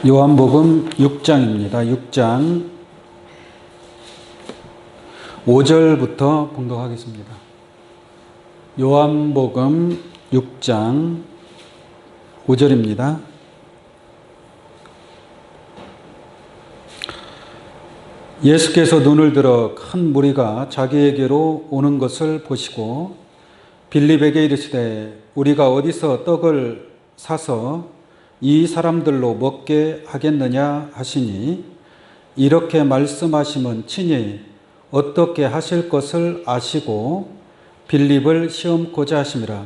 요한복음 6장입니다. 6장 5절부터 봉독하겠습니다. 요한복음 6장 5절입니다. 예수께서 눈을 들어 큰 무리가 자기에게로 오는 것을 보시고 빌립에게 이르시되 우리가 어디서 떡을 사서 이 사람들로 먹게 하겠느냐 하시니 이렇게 말씀하시면 친히 어떻게 하실 것을 아시고 빌립을 시험고자 하심이라.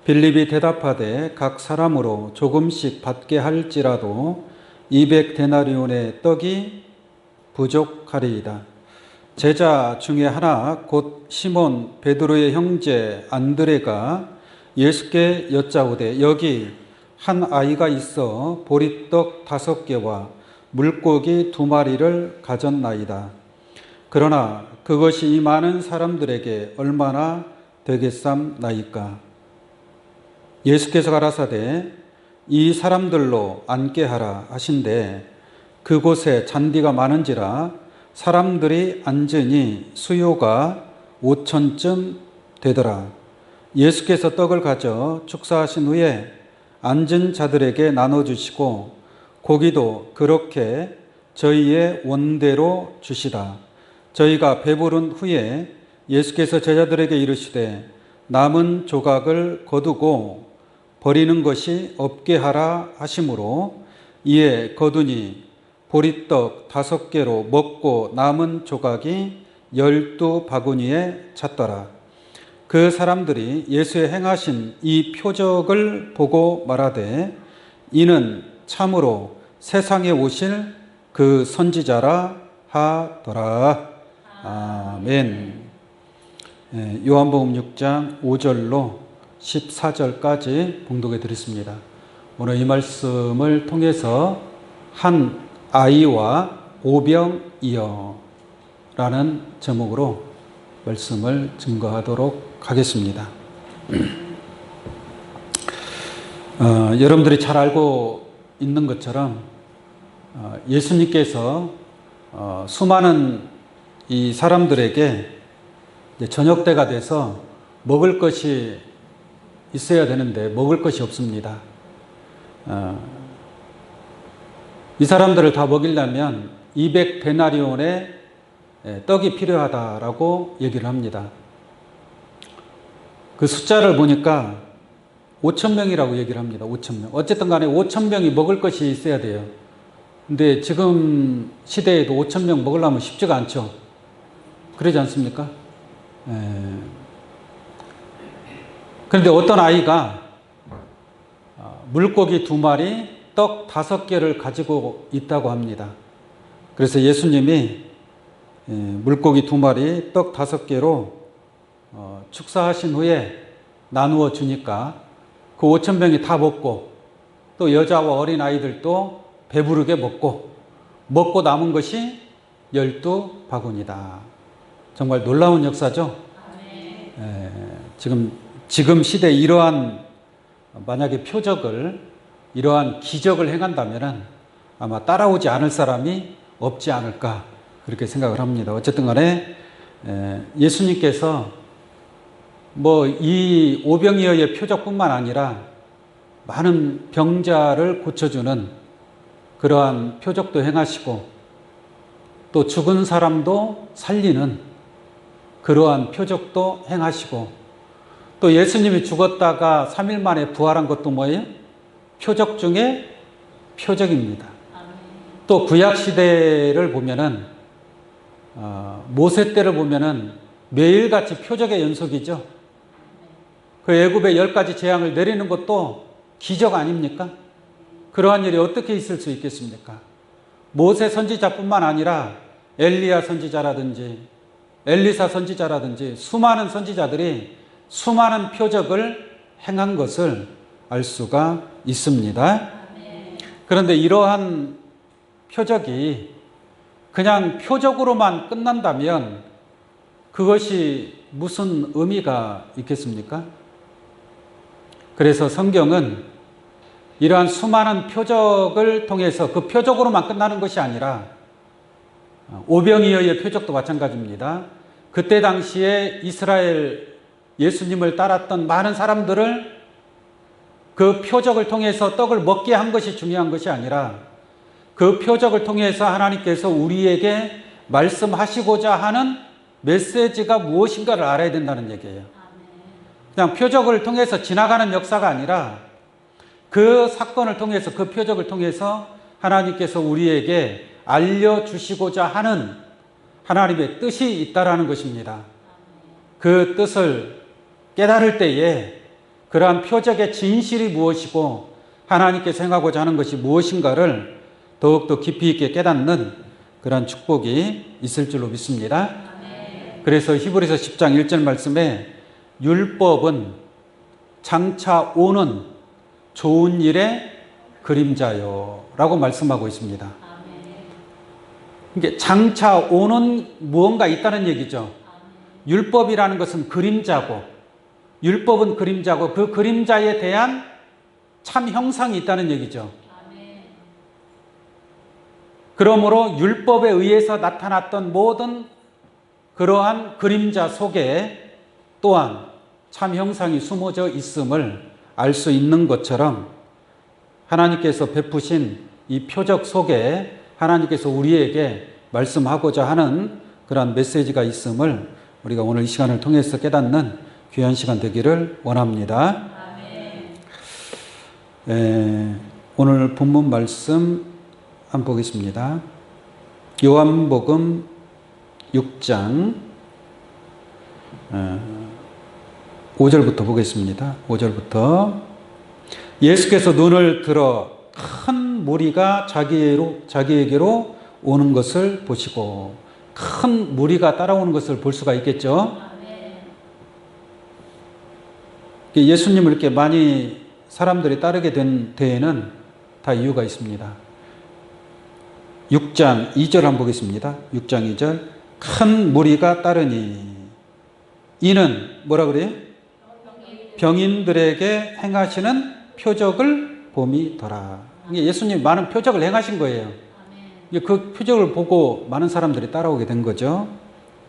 빌립이 대답하되 각 사람으로 조금씩 받게 할지라도 200데나리온의 떡이 부족하리이다. 제자 중에 하나 곧 시몬 베드로의 형제 안드레가 예수께 여짜오되 여기 한 아이가 있어 보리떡 5개와 물고기 2마리를 가졌나이다. 그러나 그것이 이 많은 사람들에게 얼마나 되겠삼나이까. 예수께서 가라사대 이 사람들로 앉게 하라 하신대 그곳에 잔디가 많은지라 사람들이 앉으니 수요가 5,000쯤 되더라. 예수께서 떡을 가져 축사하신 후에 앉은 자들에게 나눠주시고 고기도 그렇게 저희의 원대로 주시다. 저희가 배부른 후에 예수께서 제자들에게 이르시되 남은 조각을 거두고 버리는 것이 없게 하라 하심으로 이에 거두니 보리떡 5개로 먹고 남은 조각이 12바구니에 찼더라. 그 사람들이 예수의 행하신 이 표적을 보고 말하되 이는 참으로 세상에 오실 그 선지자라 하더라. 아멘. 요한복음 6장 5절로 14절까지 봉독해 드렸습니다. 오늘 이 말씀을 통해서 한 아이와 오병이어 라는 제목으로 말씀을 증거하도록 하겠습니다. 여러분들이 잘 알고 있는 것처럼 예수님께서 수많은 이 사람들에게 저녁 때가 돼서 먹을 것이 있어야 되는데 먹을 것이 없습니다. 이 사람들을 다 먹이려면 200데나리온의 떡이 필요하다라고 얘기를 합니다. 그 숫자를 보니까 5,000명이라고 얘기를 합니다. 5,000명. 어쨌든 간에 5,000명이 먹을 것이 있어야 돼요. 근데 지금 시대에도 5,000명 먹으려면 쉽지가 않죠. 그러지 않습니까? 그런데 어떤 아이가 물고기 2마리, 떡 5개를 가지고 있다고 합니다. 그래서 예수님이 물고기 2마리, 떡 5개로 축사하신 후에 나누어 주니까 그 5,000명이 다 먹고 또 여자와 어린 아이들도 배부르게 먹고 남은 것이 12바구니다. 정말 놀라운 역사죠? 지금 시대에 이러한 만약에 표적을 이러한 기적을 행한다면 아마 따라오지 않을 사람이 없지 않을까 그렇게 생각을 합니다. 어쨌든 간에 예수님께서 이 오병이어의 표적뿐만 아니라 많은 병자를 고쳐주는 그러한 표적도 행하시고 또 죽은 사람도 살리는 그러한 표적도 행하시고 또 예수님이 죽었다가 3일 만에 부활한 것도 뭐예요? 표적 중에 표적입니다. 또 구약시대를 보면은 모세 때를 보면은 매일같이 표적의 연속이죠. 그 애굽에 10가지 재앙을 내리는 것도 기적 아닙니까? 그러한 일이 어떻게 있을 수 있겠습니까? 모세 선지자뿐만 아니라 엘리야 선지자라든지 엘리사 선지자라든지 수많은 선지자들이 수많은 표적을 행한 것을 알 수가 있습니다. 그런데 이러한 표적이 그냥 표적으로만 끝난다면 그것이 무슨 의미가 있겠습니까? 그래서 성경은 이러한 수많은 표적을 통해서 그 표적으로만 끝나는 것이 아니라 오병이어의 표적도 마찬가지입니다. 그때 당시에 이스라엘 예수님을 따랐던 많은 사람들을 그 표적을 통해서 떡을 먹게 한 것이 중요한 것이 아니라 그 표적을 통해서 하나님께서 우리에게 말씀하시고자 하는 메시지가 무엇인가를 알아야 된다는 얘기예요. 그냥 표적을 통해서 지나가는 역사가 아니라 그 사건을 통해서, 그 표적을 통해서 하나님께서 우리에게 알려주시고자 하는 하나님의 뜻이 있다라는 것입니다. 그 뜻을 깨달을 때에 그러한 표적의 진실이 무엇이고 하나님께서 행하고자 하는 것이 무엇인가를 더욱더 깊이 있게 깨닫는 그러한 축복이 있을 줄로 믿습니다. 그래서 히브리서 10장 1절 말씀에 율법은 장차 오는 좋은 일의 그림자요 라고 말씀하고 있습니다. 이게 장차 오는 무언가 있다는 얘기죠. 율법이라는 것은 그림자고, 율법은 그림자고 그 그림자에 대한 참 형상이 있다는 얘기죠. 그러므로 율법에 의해서 나타났던 모든 그러한 그림자 속에 또한 참 형상이 숨어져 있음을 알 수 있는 것처럼 하나님께서 베푸신 이 표적 속에 하나님께서 우리에게 말씀하고자 하는 그러한 메시지가 있음을 우리가 오늘 이 시간을 통해서 깨닫는 귀한 시간 되기를 원합니다. 오늘 본문 말씀 한번 보겠습니다. 요한복음 6장 5절부터 보겠습니다. 5절부터 예수께서 눈을 들어 큰 무리가 자기에게로 오는 것을 보시고, 큰 무리가 따라오는 것을 볼 수가 있겠죠. 예수님을 이렇게 많이 사람들이 따르게 된 데에는 다 이유가 있습니다. 6장 2절 한번 보겠습니다. 6장 2절 큰 무리가 따르니 이는 뭐라 그래요? 병인들에게 행하시는 표적을 봄이더라. 예수님이 많은 표적을 행하신 거예요. 그 표적을 보고 많은 사람들이 따라오게 된 거죠.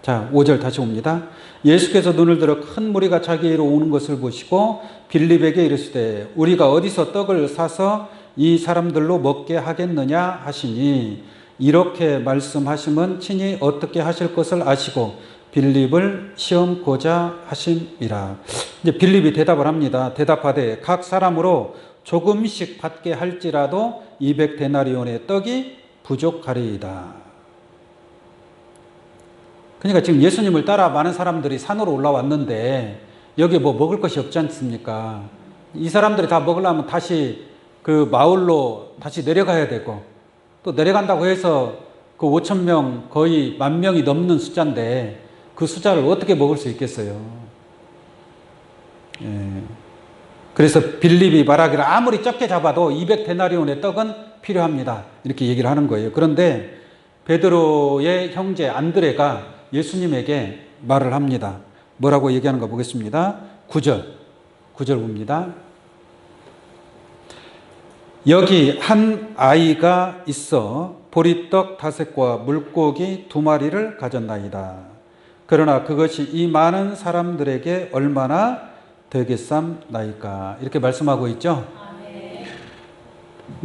자, 5절 다시 옵니다. 예수께서 눈을 들어 큰 무리가 자기로 오는 것을 보시고 빌립에게 이르시되 우리가 어디서 떡을 사서 이 사람들로 먹게 하겠느냐 하시니, 이렇게 말씀하시면 친히 어떻게 하실 것을 아시고 빌립을 시험고자 하심이라. 이제 빌립이 대답을 합니다. 대답하되 각 사람으로 조금씩 받게 할지라도 200데나리온의 떡이 부족하리이다. 그러니까 지금 예수님을 따라 많은 사람들이 산으로 올라왔는데 여기에 뭐 먹을 것이 없지 않습니까? 이 사람들이 다 먹으려면 다시 그 마을로 다시 내려가야 되고, 또 내려간다고 해서 그 5,000명 거의 10,000명이 넘는 숫자인데 그 숫자를 어떻게 먹을 수 있겠어요? 그래서 빌립이 말하기를 아무리 적게 잡아도 200데나리온의 떡은 필요합니다. 이렇게 얘기를 하는 거예요. 그런데 베드로의 형제 안드레가 예수님에게 말을 합니다. 뭐라고 얘기하는가 보겠습니다. 9절 봅니다. 여기 한 아이가 있어 보리떡 5과 물고기 2마리를 가졌나이다. 그러나 그것이 이 많은 사람들에게 얼마나 되겠삼나이까. 이렇게 말씀하고 있죠.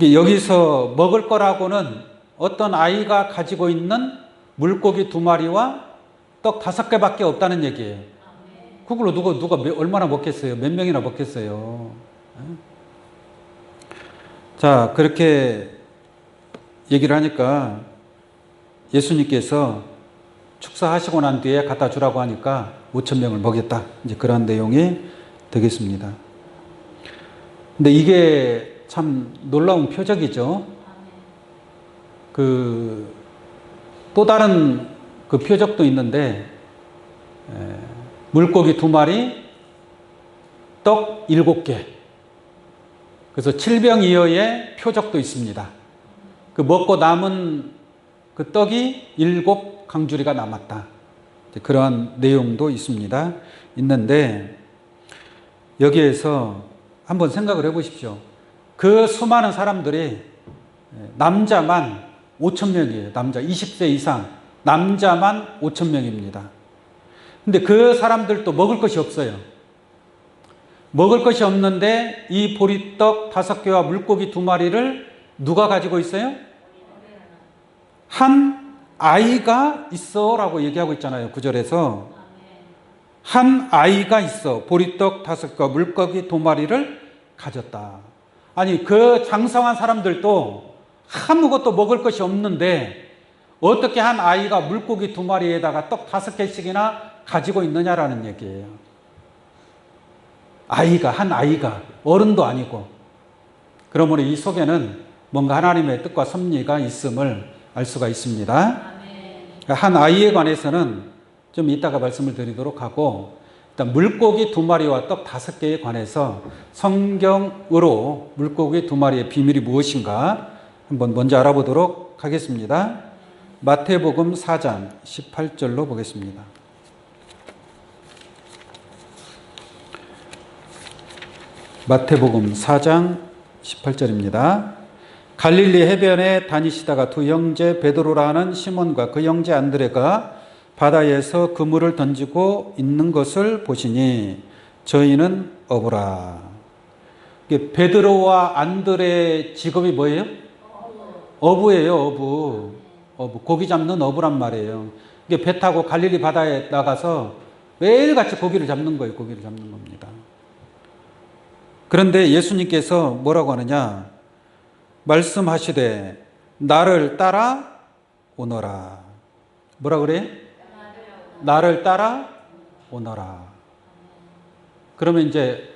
여기서 먹을 거라고는 어떤 아이가 가지고 있는 물고기 2마리와 떡 5개밖에 없다는 얘기예요. 그걸로 누가 얼마나 먹겠어요? 몇 명이나 먹겠어요? 자, 그렇게 얘기를 하니까 예수님께서 축사하시고 난 뒤에 갖다 주라고 하니까 5,000명을 먹였다. 이제 그런 내용이 되겠습니다. 근데 이게 참 놀라운 표적이죠. 또 다른 그 표적도 있는데, 물고기 2마리, 떡 7개. 그래서 7병이어의 표적도 있습니다. 그 먹고 남은 그 떡이 7강주리가 남았다. 그러한 내용도 있는데, 여기에서 한번 생각을 해보십시오. 그 수많은 사람들이 남자만 5천 명이에요. 남자 20세 이상 남자만 5천 명입니다. 근데 그 사람들도 먹을 것이 없어요. 먹을 것이 없는데 이 보리떡 5개와 물고기 2마리를 누가 가지고 있어요? 한 아이가 있어 라고 얘기하고 있잖아요. 9절에서 한 아이가 있어 보리떡 5개와 물고기 2마리를 가졌다. 아니 그 장성한 사람들도 아무것도 먹을 것이 없는데 어떻게 한 아이가 물고기 2마리에다가 떡 5개씩이나 가지고 있느냐라는 얘기예요. 한 아이가 어른도 아니고. 그러므로 이 속에는 뭔가 하나님의 뜻과 섭리가 있음을 알 수가 있습니다. 한 아이에 관해서는 좀 이따가 말씀을 드리도록 하고, 일단 물고기 2마리와 떡 5개에 관해서 성경으로 물고기 2마리의 비밀이 무엇인가 한번 먼저 알아보도록 하겠습니다. 마태복음 4장 18절로 보겠습니다. 마태복음 4장 18절입니다. 갈릴리 해변에 다니시다가 두 형제 베드로라 하는 시몬과 그 형제 안드레가 바다에서 그물을 던지고 있는 것을 보시니 저희는 어부라. 베드로와 안드레의 직업이 뭐예요? 어부예요. 어부. 고기 잡는 어부란 말이에요. 배 타고 갈릴리 바다에 나가서 매일같이 고기를 잡는 거예요. 고기를 잡는 겁니다. 그런데 예수님께서 뭐라고 하느냐? 말씀하시되 나를 따라 오너라. 뭐라 그래요? 나를 따라 오너라. 그러면 이제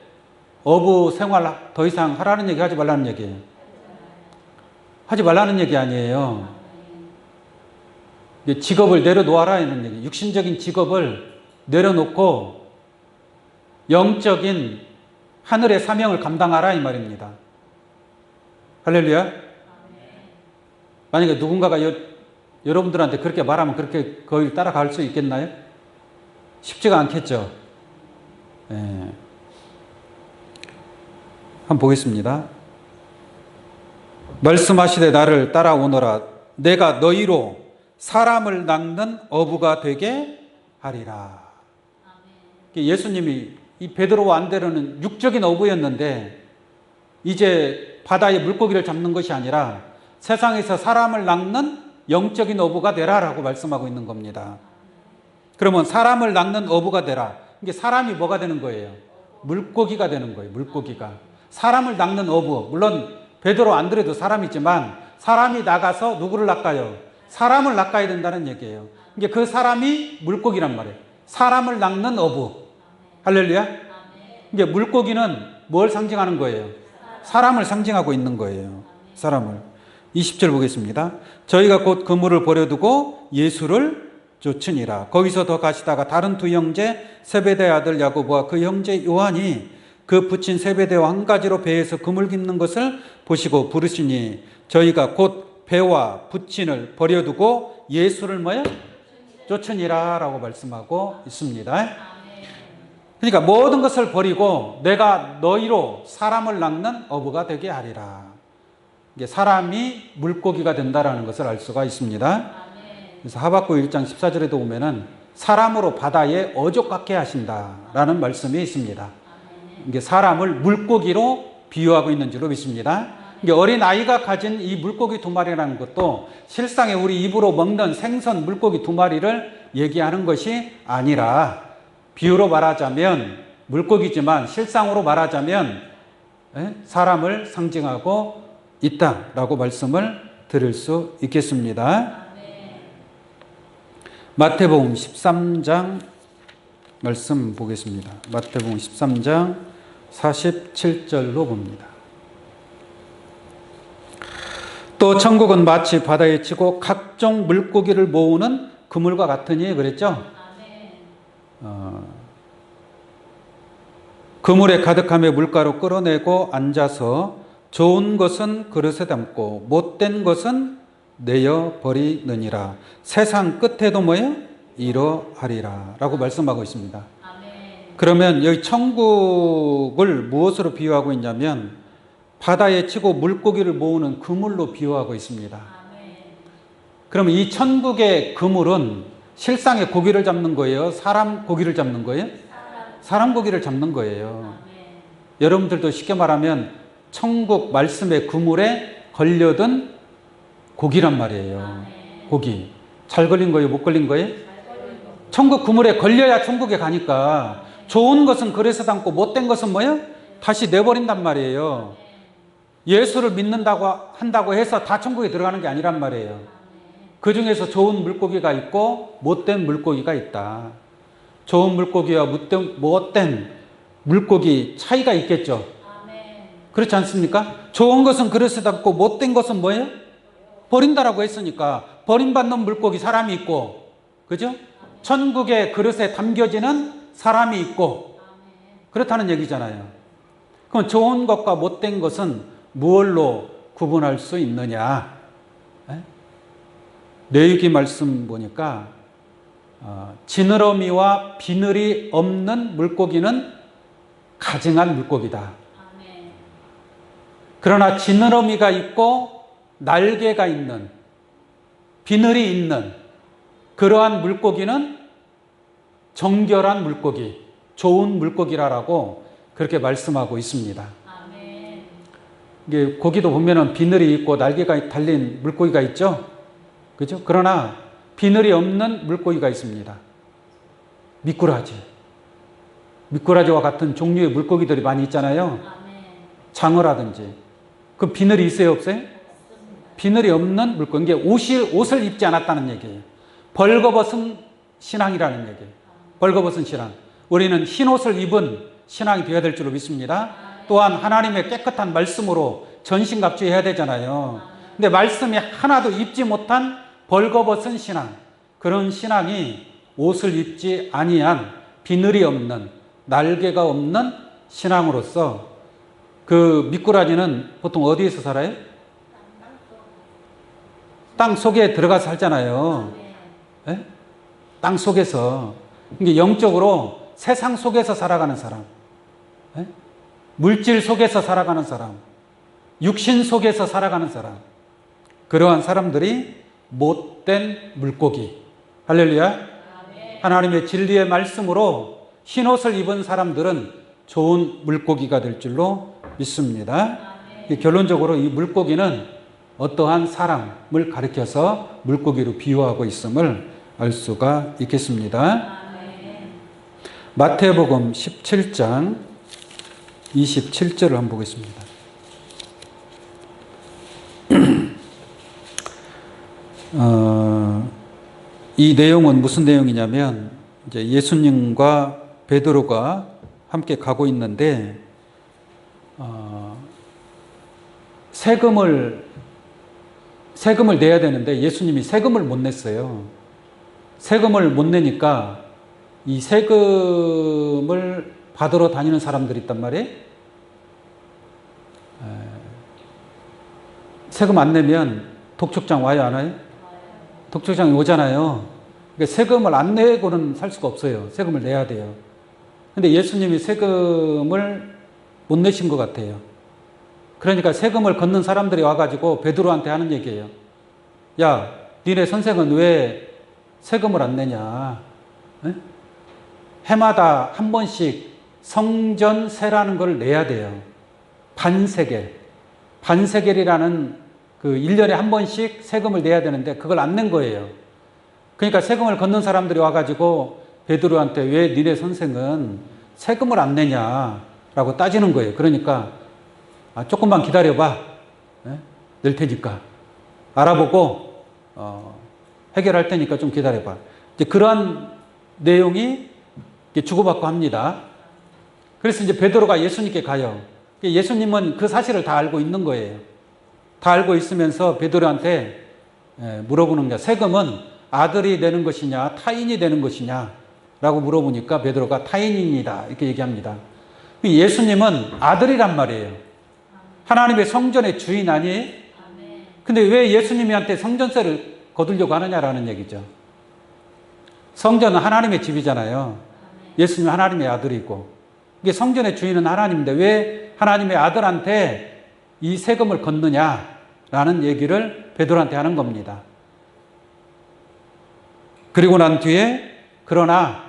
어부 생활 더 이상 하라는 얘기 하지 말라는 얘기예요. 하지 말라는 얘기 아니에요. 직업을 내려놓아라 이런 얘기. 육신적인 직업을 내려놓고 영적인 하늘의 사명을 감당하라 이 말입니다. 할렐루야. 만약에 누군가가 여러분들한테 그렇게 말하면 그렇게 거길 따라갈 수 있겠나요? 쉽지가 않겠죠. 네. 한번 보겠습니다. 말씀하시되 나를 따라오너라. 내가 너희로 사람을 낚는 어부가 되게 하리라. 예수님이 이 베드로와 안드레는 육적인 어부였는데 이제 바다에 물고기를 잡는 것이 아니라 세상에서 사람을 낚는 영적인 어부가 되라라고 말씀하고 있는 겁니다. 그러면 사람을 낚는 어부가 되라. 이게 사람이 뭐가 되는 거예요? 물고기가 되는 거예요. 물고기가. 사람을 낚는 어부. 물론 베드로 안드레도 사람이지만 사람이 나가서 누구를 낚아요? 사람을 낚아야 된다는 얘기예요. 이게 그 사람이 물고기란 말이에요. 사람을 낚는 어부. 할렐루야. 이게 물고기는 뭘 상징하는 거예요? 사람을 상징하고 있는 거예요. 사람을. 20절 보겠습니다. 저희가 곧 그물을 버려두고 예수를 쫓으니라. 거기서 더 가시다가 다른 두 형제 세베대 아들 야고보와 그 형제 요한이 그 붙인 세베대와 한 가지로 배에서 그물 깃는 것을 보시고 부르시니 저희가 곧 배와 붙인을 버려두고 예수를 뭐야? 쫓으니라 라고 말씀하고 있습니다. 그러니까 모든 것을 버리고 내가 너희로 사람을 낚는 어부가 되게 하리라. 이게 사람이 물고기가 된다라는 것을 알 수가 있습니다. 그래서 하박국 1장 14절에도 보면은 사람으로 바다에 어족같게 하신다라는 말씀이 있습니다. 이게 사람을 물고기로 비유하고 있는 줄로 믿습니다. 이게 어린 아이가 가진 이 물고기 2마리라는 것도 실상에 우리 입으로 먹는 생선 물고기 2마리를 얘기하는 것이 아니라 비유로 말하자면 물고기지만 실상으로 말하자면 사람을 상징하고 있다라고 말씀을 드릴 수 있겠습니다. 마태복음 13장 말씀 보겠습니다. 마태복음 13장 47절로 봅니다. 또 천국은 마치 바다에 치고 각종 물고기를 모으는 그물과 같으니 그랬죠? 그물에 가득함에 물가로 끌어내고 앉아서 좋은 것은 그릇에 담고 못된 것은 내어 버리느니라. 세상 끝에도 뭐예요? 이러하리라 라고 말씀하고 있습니다. 그러면 여기 천국을 무엇으로 비유하고 있냐면 바다에 치고 물고기를 모으는 그물로 비유하고 있습니다. 그러면 이 천국의 그물은 실상의 고기를 잡는 거예요? 사람 고기를 잡는 거예요? 사람 고기를 잡는 거예요. 여러분들도 쉽게 말하면 천국 말씀의 그물에 걸려든 고기란 말이에요. 고기. 잘 걸린 거예요? 못 걸린 거예요? 천국 그물에 걸려야 천국에 가니까 좋은 것은 그래서 담고 못된 것은 뭐예요? 다시 내버린단 말이에요. 예수를 믿는다고 한다고 해서 다 천국에 들어가는 게 아니란 말이에요. 그 중에서 좋은 물고기가 있고 못된 물고기가 있다. 좋은 물고기와 못된 물고기 차이가 있겠죠. 그렇지 않습니까? 좋은 것은 그릇에 담고 못된 것은 뭐예요? 버린다라고 했으니까 버림받는 물고기 사람이 있고, 그죠? 천국의 그릇에 담겨지는 사람이 있고, 그렇다는 얘기잖아요. 그럼 좋은 것과 못된 것은 무엇로 구분할 수 있느냐? 레위기 말씀 보니까 지느러미와 비늘이 없는 물고기는 가증한 물고기다. 그러나 지느러미가 있고 날개가 있는, 비늘이 있는 그러한 물고기는 정결한 물고기, 좋은 물고기라고 그렇게 말씀하고 있습니다. 이게 고기도 보면은 비늘이 있고 날개가 달린 물고기가 있죠. 그죠? 그러나 비늘이 없는 물고기가 있습니다. 미꾸라지. 미꾸라지와 같은 종류의 물고기들이 많이 있잖아요. 장어라든지. 그 비늘이 있어요, 없어요? 비늘이 없는 물고기. 이게 옷을 입지 않았다는 얘기예요. 벌거벗은 신앙이라는 얘기예요. 벌거벗은 신앙. 우리는 흰 옷을 입은 신앙이 되어야 될 줄로 믿습니다. 또한 하나님의 깨끗한 말씀으로 전신갑주해야 되잖아요. 근데 말씀이 하나도 입지 못한 벌거벗은 신앙, 그런 신앙이 옷을 입지 아니한 비늘이 없는, 날개가 없는 신앙으로서, 그 미꾸라지는 보통 어디에서 살아요? 땅 속에 들어가서 살잖아요. 네? 땅 속에서. 이게 영적으로 세상 속에서 살아가는 사람, 네? 물질 속에서 살아가는 사람, 육신 속에서 살아가는 사람, 그러한 사람들이 못된 물고기. 할렐루야. 하나님의 진리의 말씀으로 흰옷을 입은 사람들은 좋은 물고기가 될 줄로 믿습니다. 결론적으로 이 물고기는 어떠한 사람을 가리켜서 물고기로 비유하고 있음을 알 수가 있겠습니다. 마태복음 17장 27절을 한번 보겠습니다. 이 내용은 무슨 내용이냐면, 이제 예수님과 베드로가 함께 가고 있는데, 세금을 내야 되는데 예수님이 세금을 못 냈어요. 세금을 못 내니까 이 세금을 받으러 다니는 사람들이 있단 말이에요. 세금 안 내면 독촉장 와요, 안 와요? 독촉장이 오잖아요. 그러니까 세금을 안 내고는 살 수가 없어요. 세금을 내야 돼요. 근데 예수님이 세금을 못 내신 것 같아요. 그러니까 세금을 걷는 사람들이 와가지고 베드로한테 하는 얘기예요. 야, 니네 선생은 왜 세금을 안 내냐? 에? 해마다 한 번씩 성전세라는 걸 내야 돼요. 반세겔. 반세겔이라는 그 1년에 한 번씩 세금을 내야 되는데 그걸 안 낸 거예요. 그러니까 세금을 걷는 사람들이 와가지고 베드로한테 왜 니네 선생은 세금을 안 내냐라고 따지는 거예요. 그러니까 조금만 기다려봐. 낼 테니까. 알아보고 해결할 테니까 좀 기다려봐. 이제 그러한 내용이 주고받고 합니다. 그래서 이제 베드로가 예수님께 가요. 예수님은 그 사실을 다 알고 있는 거예요. 다 알고 있으면서 베드로한테 물어보는 거야. 세금은 아들이 내는 것이냐 타인이 내는 것이냐 라고 물어보니까 베드로가 타인입니다 이렇게 얘기합니다. 예수님은 아들이란 말이에요. 하나님의 성전의 주인 아니에요? 근데 왜 예수님한테 성전세를 거두려고 하느냐라는 얘기죠. 성전은 하나님의 집이잖아요. 예수님은 하나님의 아들이고, 이게 성전의 주인은 하나님인데 왜 하나님의 아들한테 이 세금을 걷느냐라는 얘기를 베드로한테 하는 겁니다. 그리고 난 뒤에 그러나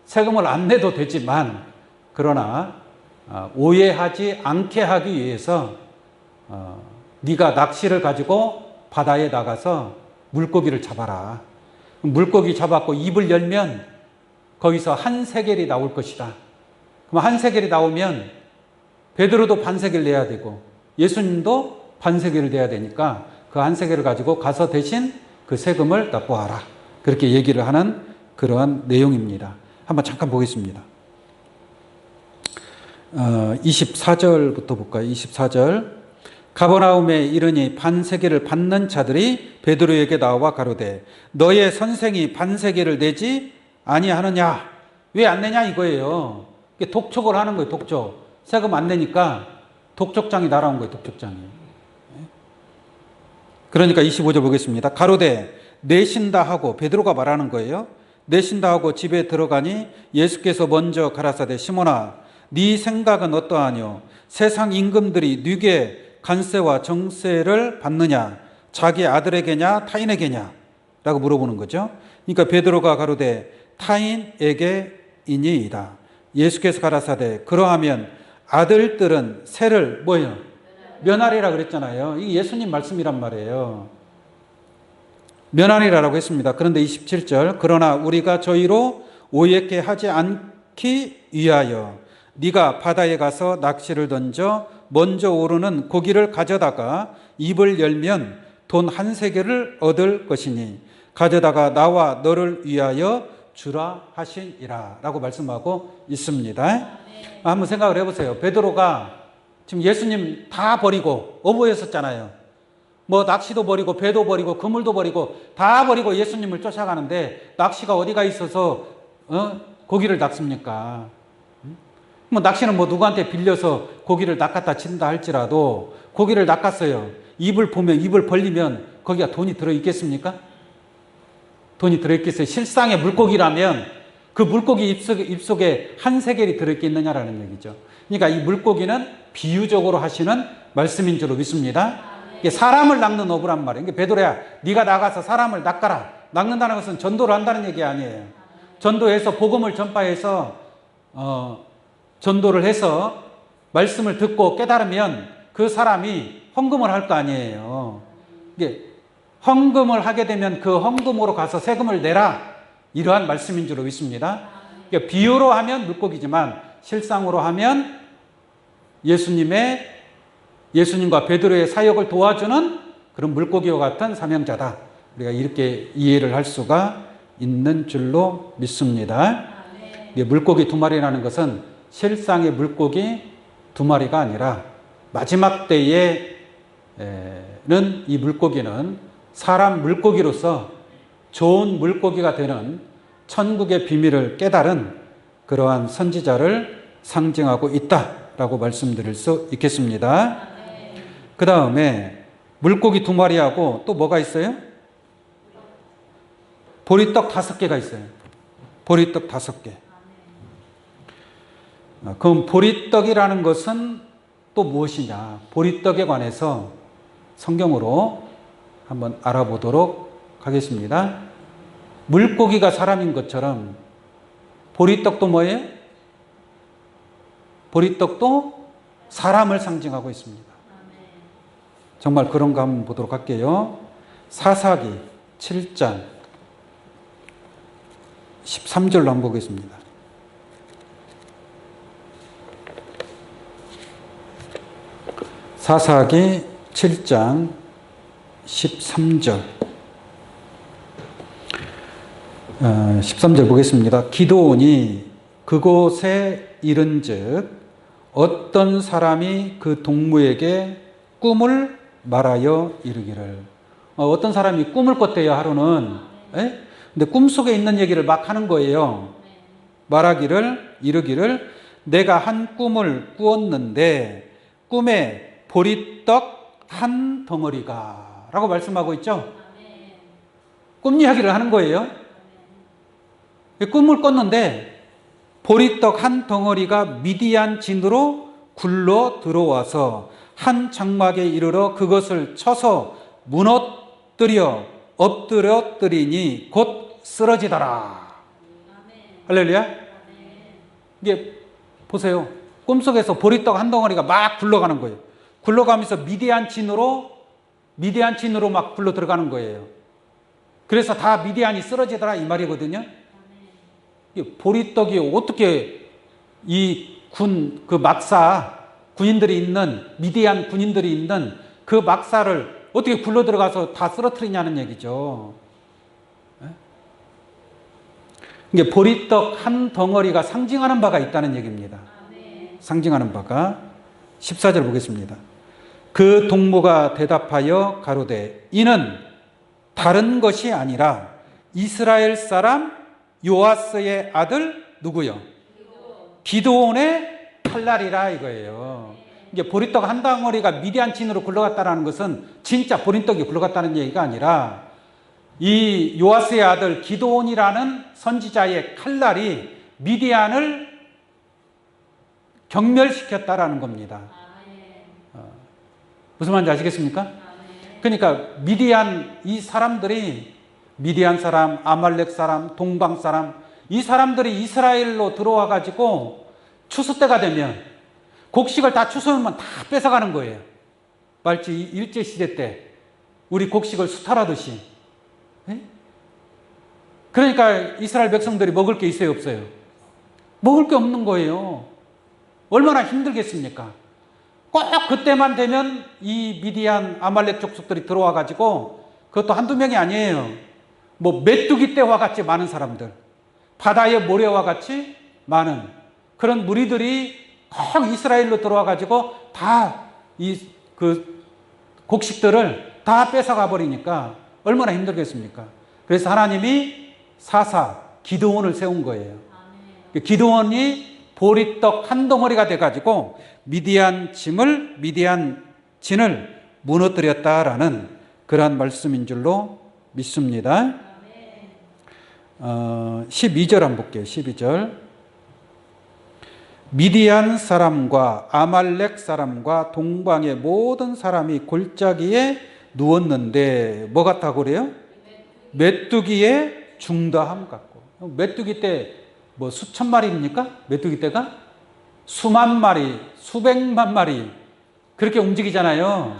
세금을 안 내도 되지만 그러나 오해하지 않게 하기 위해서 네가 낚시를 가지고 바다에 나가서 물고기를 잡아라. 물고기 잡았고 입을 열면 거기서 한 세겔이 나올 것이다. 그럼 한 세겔이 나오면 베드로도 반 세겔 내야 되고 예수님도 반 세겔을 내야 되니까 그 한 세겔을 가지고 가서 대신 그 세금을 납부하라. 그렇게 얘기를 하는 그러한 내용입니다. 한번 잠깐 보겠습니다. 24절부터 볼까요? 24절. 가버나움에 이르니 반세겔을 받는 자들이 베드로에게 나와 가로되 너의 선생이 반세겔을 내지 아니하느냐? 왜 안 내냐 이거예요. 독촉을 하는 거예요. 독촉. 세금 안 내니까 독촉장이 날아온 거예요. 독촉장이. 그러니까 25절 보겠습니다. 가로되 내신다 하고 베드로가 말하는 거예요. 내신다 하고 집에 들어가니 예수께서 먼저 가라사대 시몬아 네 생각은 어떠하뇨? 세상 임금들이 네게 관세와 정세를 받느냐? 자기 아들에게냐 타인에게냐? 라고 물어보는 거죠. 그러니까 베드로가 가로되 타인에게이니이다. 예수께서 가라사대 그러하면 아들들은 세를 뭐예요? 면하리라 그랬잖아요. 이게 예수님 말씀이란 말이에요. 면하리라고 했습니다. 그런데 27절 그러나 우리가 저희로 오해케 하지 않기 위하여 네가 바다에 가서 낚시를 던져 먼저 오르는 고기를 가져다가 입을 열면 돈 한 세겔을 얻을 것이니 가져다가 나와 너를 위하여 주라 하시니라 라고 말씀하고 있습니다. 한번 생각을 해보세요. 베드로가 지금 예수님 다 버리고 어부였었잖아요. 뭐 낚시도 버리고 배도 버리고 그물도 버리고 다 버리고 예수님을 쫓아가는데 낚시가 어디가 있어서 고기를 낚습니까? 뭐 낚시는 뭐 누구한테 빌려서 고기를 낚았다 친다 할지라도 고기를 낚았어요. 입을 보면 입을 벌리면 거기가 돈이 들어있겠습니까? 돈이 들어있겠어요. 실상의 물고기라면 그 물고기 입속에 한 세겔이 들어있겠느냐라는 얘기죠. 그러니까 이 물고기는 비유적으로 하시는 말씀인 줄 믿습니다. 이게 사람을 낚는 어부란 말이에요. 그러니까 베드로야 네가 나가서 사람을 낚아라. 낚는다는 것은 전도를 한다는 얘기 아니에요. 전도해서 복음을 전파해서 전도를 해서 말씀을 듣고 깨달으면 그 사람이 헌금을 할 거 아니에요. 이게 헌금을 하게 되면 그 헌금으로 가서 세금을 내라. 이러한 말씀인 줄 믿습니다. 그러니까 비유로 하면 물고기지만 실상으로 하면 예수님과 베드로의 사역을 도와주는 그런 물고기와 같은 사명자다. 우리가 이렇게 이해를 할 수가 있는 줄로 믿습니다. 물고기 두 마리라는 것은 실상의 물고기 두 마리가 아니라 마지막 때에는 이 물고기는 사람 물고기로서 좋은 물고기가 되는 천국의 비밀을 깨달은 그러한 선지자를 상징하고 있다라고 말씀드릴 수 있겠습니다. 그 다음에 물고기 두 마리하고 또 뭐가 있어요? 보리떡 5개가 있어요. 보리떡 5개. 그럼 보리떡이라는 것은 또 무엇이냐? 보리떡에 관해서 성경으로 한번 알아보도록 하겠습니다. 물고기가 사람인 것처럼 보리떡도 뭐예요? 보리떡도 사람을 상징하고 있습니다. 정말 그런가 한번 보도록 할게요. 사사기 7장 13절로 한번 보겠습니다. 사사기 7장 13절 13절 보겠습니다. 기드온이 그곳에 이른즉 어떤 사람이 그 동무에게 꿈을 말하여 이르기를 어떤 사람이 꿈을 꿨대요. 하루는. 근데 꿈속에 있는 얘기를 막 하는 거예요. 말하기를 이르기를 내가 한 꿈을 꾸었는데 꿈에 보리떡 한 덩어리가 라고 말씀하고 있죠. 꿈 이야기를 하는 거예요. 꿈을 꿨는데 보리떡 한 덩어리가 미디안 진으로 굴러 들어와서 한 장막에 이르러 그것을 쳐서 무너뜨려 엎드려뜨리니 곧 쓰러지더라. 할렐루야. 이게 보세요. 꿈속에서 보리떡 한 덩어리가 막 굴러가는 거예요. 굴러가면서 미디안 진으로 막 굴러 들어가는 거예요. 그래서 다 미디안이 쓰러지더라 이 말이거든요. 보리떡이 어떻게 그 막사 군인들이 있는 미디안 군인들이 있는 그 막사를 어떻게 굴러 들어가서 다 쓰러뜨리냐는 얘기죠. 이게 보리떡 한 덩어리가 상징하는 바가 있다는 얘기입니다. 상징하는 바가 14절 보겠습니다. 그 동무가 대답하여 가로되 이는 다른 것이 아니라 이스라엘 사람 요아스의 아들 누구요? 기드온의 칼날이라 이거예요. 이게 보리떡 한 덩어리가 미디안 진으로 굴러갔다는 것은 진짜 보리떡이 굴러갔다는 얘기가 아니라 이 요아스의 아들 기드온이라는 선지자의 칼날이 미디안을 경멸시켰다라는 겁니다. 무슨 말인지 아시겠습니까? 그러니까 미디안 이 사람들이 미디안 사람, 아말렉 사람, 동방 사람 이 사람들이 이스라엘로 들어와 가지고 추수 때가 되면 곡식을 다 추수하면 다 뺏어가는 거예요. 마치 일제 시대 때 우리 곡식을 수탈하듯이. 그러니까 이스라엘 백성들이 먹을 게 있어요, 없어요? 먹을 게 없는 거예요. 얼마나 힘들겠습니까? 꼭 그때만 되면 이 미디안 아말렉 족속들이 들어와 가지고 그것도 한두 명이 아니에요. 뭐 메뚜기 떼와 같이 많은 사람들, 바다의 모래와 같이 많은 그런 무리들이 꼭 이스라엘로 들어와 가지고 다 그 곡식들을 다 뺏어가 버리니까 얼마나 힘들겠습니까? 그래서 하나님이 사사 기드온을 세운 거예요. 기드온이 보리떡 한 덩어리가 돼 가지고 미디안 진을 무너뜨렸다라는 그러한 말씀인 줄로 믿습니다. 12절 한번 볼게요. 12절. 미디안 사람과 아말렉 사람과 동방의 모든 사람이 골짜기에 누웠는데 뭐 같다고 그래요? 메뚜기의 중다함 같고. 메뚜기 떼 뭐 수천 마리입니까? 메뚜기 떼가? 수만 마리, 수백만 마리 그렇게 움직이잖아요.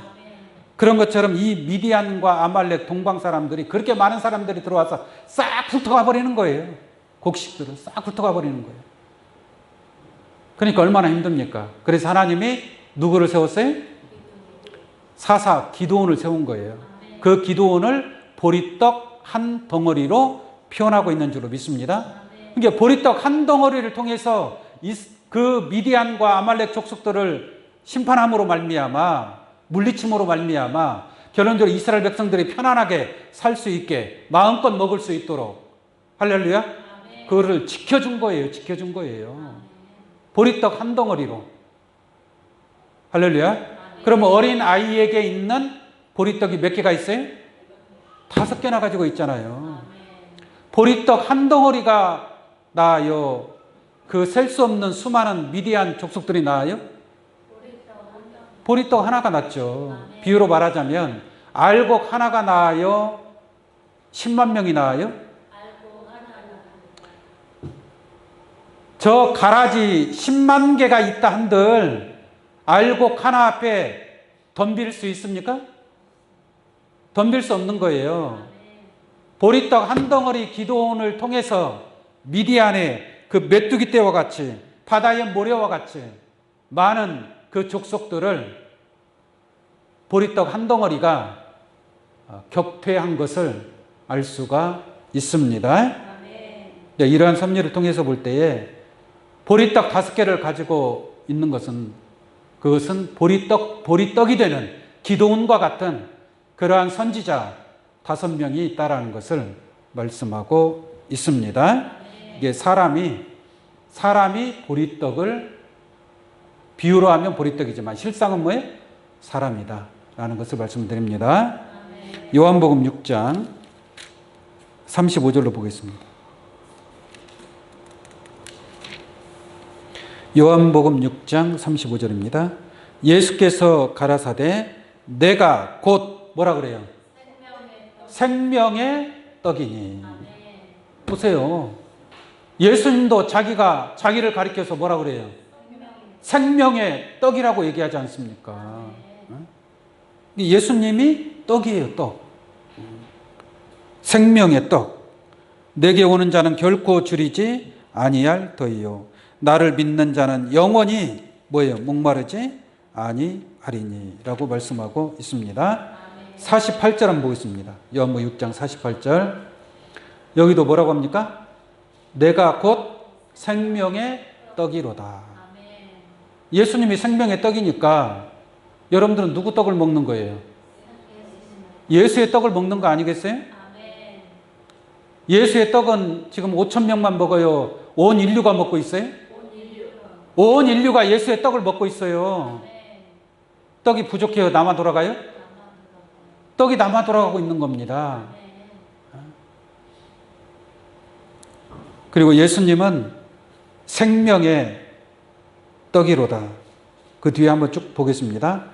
그런 것처럼 이 미디안과 아말렉 동방 사람들이 그렇게 많은 사람들이 들어와서 싹 훑어가 버리는 거예요. 곡식들을 싹 훑어가 버리는 거예요. 그러니까 얼마나 힘듭니까? 그래서 하나님이 누구를 세웠어요? 사사 기드온을 세운 거예요. 그 기드온을 보리떡 한 덩어리로 표현하고 있는 줄로 믿습니다. 그러니까 보리떡 한 덩어리를 통해서 그 미디안과 아말렉 족속들을 심판함으로 말미암아 물리침으로 말미암아 결론적으로 이스라엘 백성들이 편안하게 살 수 있게 마음껏 먹을 수 있도록 할렐루야 그거를 지켜준 거예요. 지켜준 거예요. 보리떡 한 덩어리로 할렐루야. 그러면 어린 아이에게 있는 보리떡이 몇 개가 있어요? 5개나 가지고 있잖아요. 보리떡 한 덩어리가 나아요? 그 셀 수 없는 수많은 미디안 족속들이 나아요? 보리떡 하나가 낫죠. 비유로 말하자면 알곡 하나가 나아요? 10만 명이 나아요? 저 가라지 10만 개가 있다 한들 알곡 하나 앞에 덤빌 수 있습니까? 덤빌 수 없는 거예요. 보리떡 한 덩어리 기드온을 통해서 미디안의 그 메뚜기 떼와 같이 바다의 모래와 같이 많은 그 족속들을 보리떡 한 덩어리가 격퇴한 것을 알 수가 있습니다. 이러한 섭리를 통해서 볼 때에 보리떡 5개를 가지고 있는 것은 그것은 보리떡이 되는 기드온과 같은 그러한 선지자 5명이 있다라는 것을 말씀하고 있습니다. 이게 사람이 보리떡을 비유로 하면 보리떡이지만 실상은 뭐예요? 사람이다 라는 것을 말씀드립니다. 요한복음 6장 35절로 보겠습니다. 요한복음 6장 35절입니다. 예수께서 가라사대 내가 곧 뭐라 그래요? 생명의 떡이니. 보세요. 예수님도 자기를 가리켜서 뭐라 그래요? 생명의 떡이라고 얘기하지 않습니까? 예수님이 떡이에요, 떡. 생명의 떡. 내게 오는 자는 결코 줄이지 아니할 터이요. 나를 믿는 자는 영원히 뭐예요? 목마르지 아니하리니 라고 말씀하고 있습니다. 48절 한번 보겠습니다. 요한복음 6장 48절. 여기도 뭐라고 합니까? 내가 곧 생명의 떡이로다. 예수님이 생명의 떡이니까 여러분들은 누구 떡을 먹는 거예요? 예수의 떡을 먹는 거 아니겠어요? 예수의 떡은 지금 5천 명만 먹어요? 온 인류가 먹고 있어요? 온 인류가 예수의 떡을 먹고 있어요. 떡이 부족해요? 남아 돌아가요? 떡이 남아 돌아가고 있는 겁니다. 그리고 예수님은 생명의 떡이로다. 그 뒤에 한번 쭉 보겠습니다.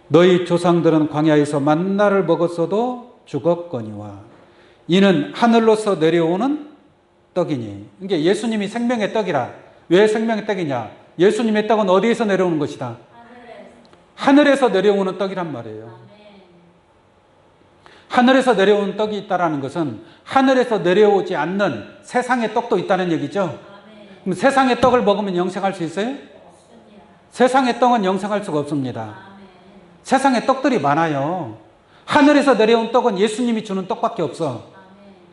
너희 조상들은 광야에서 만나를 먹었어도 죽었거니와 이는 하늘로서 내려오는 떡이니. 이게 예수님이 생명의 떡이라. 왜 생명의 떡이냐? 예수님의 떡은 어디에서 내려오는 것이다? 하늘에서 내려오는 떡이란 말이에요. 하늘에서 내려오는 떡이 있다는 것은 하늘에서 내려오지 않는 세상의 떡도 있다는 얘기죠. 그럼 세상의 떡을 먹으면 영생할 수 있어요? 세상의 떡은 영생할 수가 없습니다. 세상에 떡들이 많아요. 하늘에서 내려온 떡은 예수님이 주는 떡밖에 없어.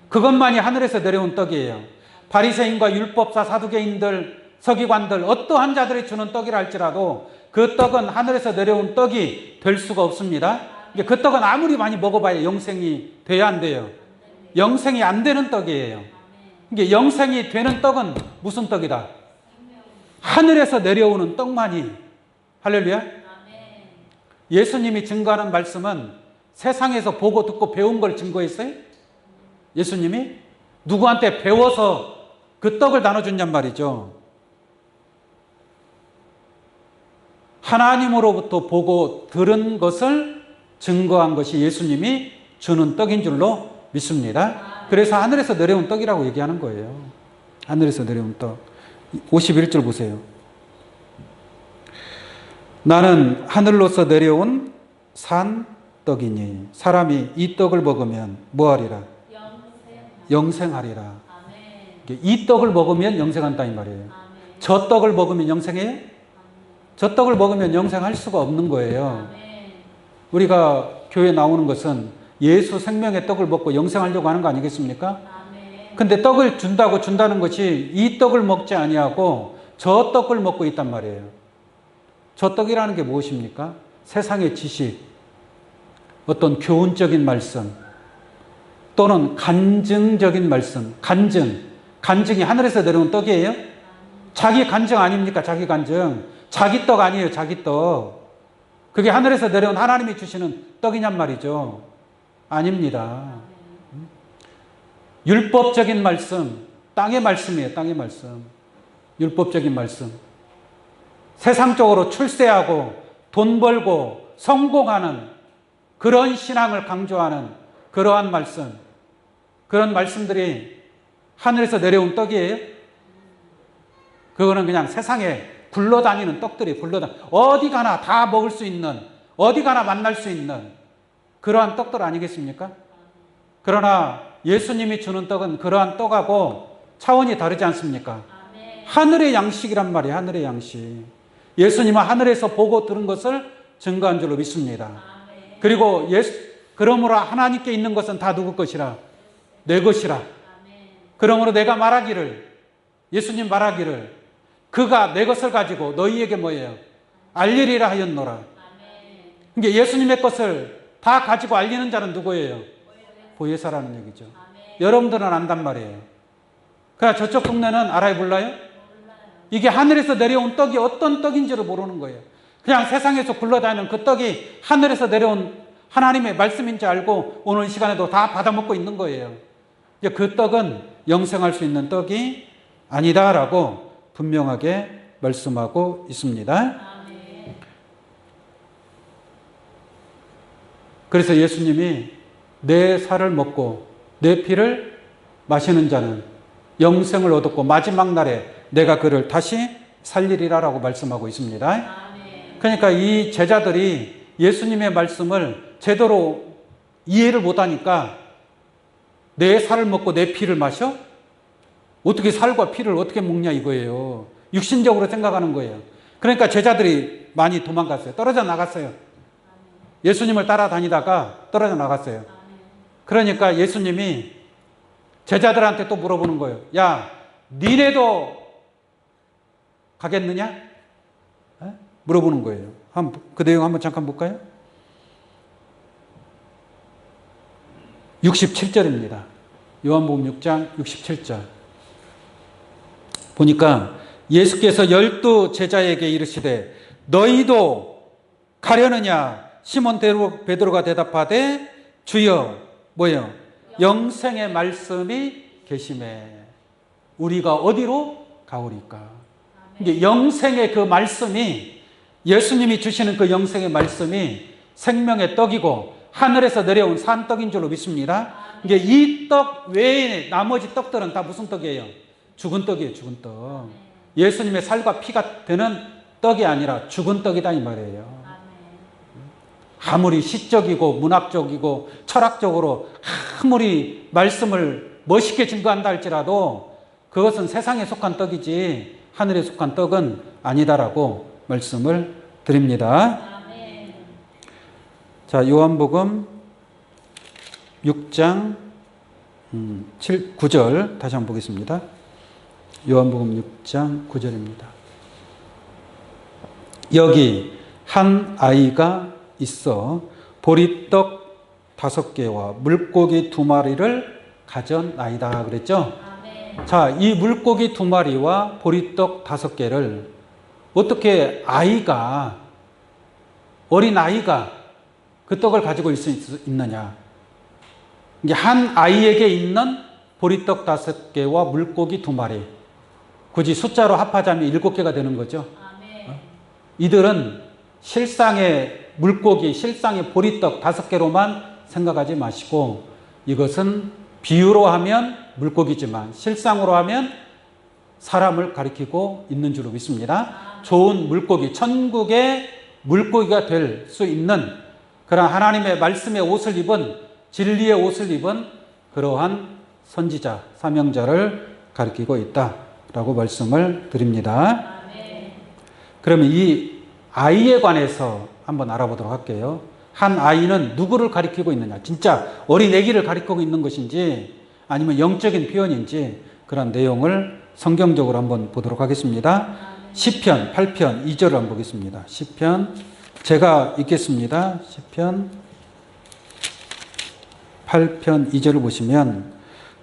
그것만이 하늘에서 내려온 떡이에요. 바리새인과 율법사, 사두개인들, 서기관들 어떠한 자들이 주는 떡이라 할지라도 그 떡은 하늘에서 내려온 떡이 될 수가 없습니다. 그 떡은 아무리 많이 먹어봐야 영생이 돼야 안 돼요. 영생이 안 되는 떡이에요. 이게 영생이 되는 떡은 무슨 떡이다? 하늘에서 내려오는 떡만이. 할렐루야. 예수님이 증거하는 말씀은 세상에서 보고 듣고 배운 걸 증거했어요? 예수님이 누구한테 배워서 그 떡을 나눠준냔 말이죠. 하나님으로부터 보고 들은 것을 증거한 것이 예수님이 주는 떡인 줄로 믿습니다. 그래서 하늘에서 내려온 떡이라고 얘기하는 거예요. 하늘에서 내려온 떡. 51절 보세요. 나는 하늘로서 내려온 산 떡이니 사람이 이 떡을 먹으면 뭐하리라? 영생하리라. 이 떡을 먹으면 영생한다 이 말이에요. 저 떡을 먹으면 영생해요? 저 떡을 먹으면 영생할 수가 없는 거예요. 우리가 교회 나오는 것은 예수 생명의 떡을 먹고 영생하려고 하는 거 아니겠습니까? 근데 떡을 준다는 것이 이 떡을 먹지 아니하고 저 떡을 먹고 있단 말이에요. 저 떡이라는 게 무엇입니까? 세상의 지식, 어떤 교훈적인 말씀, 또는 간증적인 말씀. 간증이 하늘에서 내려온 떡이에요? 자기 간증 아닙니까? 자기 간증. 자기 떡 아니에요. 자기 떡. 그게 하늘에서 내려온 하나님이 주시는 떡이냔 말이죠. 아닙니다. 율법적인 말씀, 땅의 말씀이에요. 땅의 말씀. 율법적인 말씀. 세상적으로 출세하고 돈 벌고 성공하는 그런 신앙을 강조하는 그러한 말씀. 그런 말씀들이 하늘에서 내려온 떡이에요? 그거는 그냥 세상에 굴러다니는 떡들이 어디 가나 다 먹을 수 있는, 어디 가나 만날 수 있는 그러한 떡들 아니겠습니까? 그러나 예수님이 주는 떡은 그러한 떡하고 차원이 다르지 않습니까? 하늘의 양식이란 말이에요. 하늘의 양식. 예수님은 하늘에서 보고 들은 것을 증거한 줄로 믿습니다. 그리고 그러므로 하나님께 있는 것은 다 누구 것이라? 내 것이라. 그러므로 내가 말하기를, 예수님 말하기를 그가 내 것을 가지고 너희에게 뭐예요? 알리리라 하였노라. 그러니까 예수님의 것을 다 가지고 알리는 자는 누구예요? 보혜사라는 얘기죠. 여러분들은 안단 말이에요. 그러나 저쪽 동네는 알아요? 몰라요? 이게 하늘에서 내려온 떡이 어떤 떡인지를 모르는 거예요. 그냥 세상에서 굴러다니는 그 떡이 하늘에서 내려온 하나님의 말씀인지 알고 오늘 시간에도 다 받아먹고 있는 거예요. 그 떡은 영생할 수 있는 떡이 아니다라고 분명하게 말씀하고 있습니다. 그래서 예수님이 내 살을 먹고 내 피를 마시는 자는 영생을 얻었고 마지막 날에 내가 그를 다시 살리리라라고 말씀하고 있습니다. 그러니까 이 제자들이 예수님의 말씀을 제대로 이해를 못하니까 내 살을 먹고 내 피를 마셔? 어떻게 살과 피를 어떻게 먹냐 이거예요. 육신적으로 생각하는 거예요. 그러니까 제자들이 많이 도망갔어요. 떨어져 나갔어요. 예수님을 따라다니다가 떨어져 나갔어요. 그러니까 예수님이 제자들한테 또 물어보는 거예요. 야, 니네도 가겠느냐? 물어보는 거예요. 그 내용 한번 잠깐 볼까요? 67절입니다. 요한복음 6장 67절. 보니까 예수께서 12 제자에게 이르시되 너희도 가려느냐? 시몬 베드로가 대답하되 주여 뭐요? 영생의 말씀이 계시매 우리가 어디로 가오리까? 이게 영생의 그 말씀이 예수님이 주시는 그 영생의 말씀이 생명의 떡이고 하늘에서 내려온 산떡인 줄로 믿습니다. 이게 이 떡 외에 나머지 떡들은 다 무슨 떡이에요? 죽은 떡이에요. 죽은 떡. 예수님의 살과 피가 되는 떡이 아니라 죽은 떡이다 이 말이에요. 아무리 시적이고 문학적이고 철학적으로 아무리 말씀을 멋있게 증거한다 할지라도 그것은 세상에 속한 떡이지 하늘에 속한 떡은 아니다라고 말씀을 드립니다. 자, 요한복음 6장 9절 다시 한번 보겠습니다. 요한복음 6장 9절입니다. 여기 한 아이가 있어 보리떡 5개와 물고기 2마리를 가져나이다 그랬죠? 자, 이 물고기 2마리와 보리떡 5개를 어떻게 어린 아이가 그 떡을 가지고 있을 수 있느냐? 이게 한 아이에게 있는 보리떡 5개와 물고기 2마리. 굳이 숫자로 합하자면 7개가 되는 거죠. 이들은 실상의 물고기, 실상의 보리떡 5개로만 생각하지 마시고 이것은 비유로 하면 물고기지만 실상으로 하면 사람을 가리키고 있는 줄로 믿습니다. 좋은 물고기, 천국의 물고기가 될 수 있는 그런 하나님의 말씀의 옷을 입은 진리의 옷을 입은 그러한 선지자, 사명자를 가리키고 있다라고 말씀을 드립니다. 그러면 이 아이에 관해서 한번 알아보도록 할게요. 한 아이는 누구를 가리키고 있느냐? 진짜 어린 아기를 가리키고 있는 것인지 아니면 영적인 표현인지 그런 내용을 성경적으로 한번 보도록 하겠습니다. 시편 8편 2절을 한번 보겠습니다. 시편 제가 읽겠습니다. 시편 8편 2절을 보시면